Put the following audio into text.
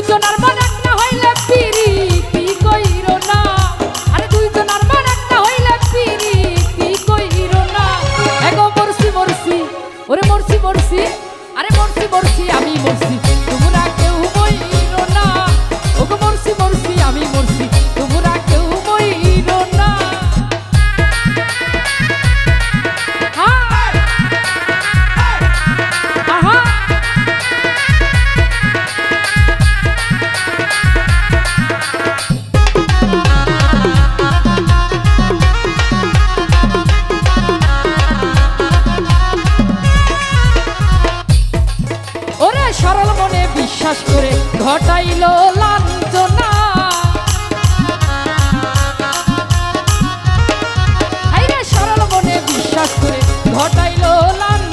দুইজনের মন এক না হইলে পিরিতি কইরো না, আরে দুইজনের মন এক না হইলে পিরিতি কইরো না। এগো মরছি মরছি, ওরে মরছি মরছি, আরে মরছি মরছি আমি মরছি, তোমরা কেউ মইরো না। ওগো মরছি মরছি আমি মরছি, তোমরা কেউ মইরো না। আহা ওরে সরল মনে বিশ্বাস করে ঘটাইল লাঞ্ছনা, হাইরে সরল মনে বিশ্বাস করে ঘটাইল লাঞ্ছনা।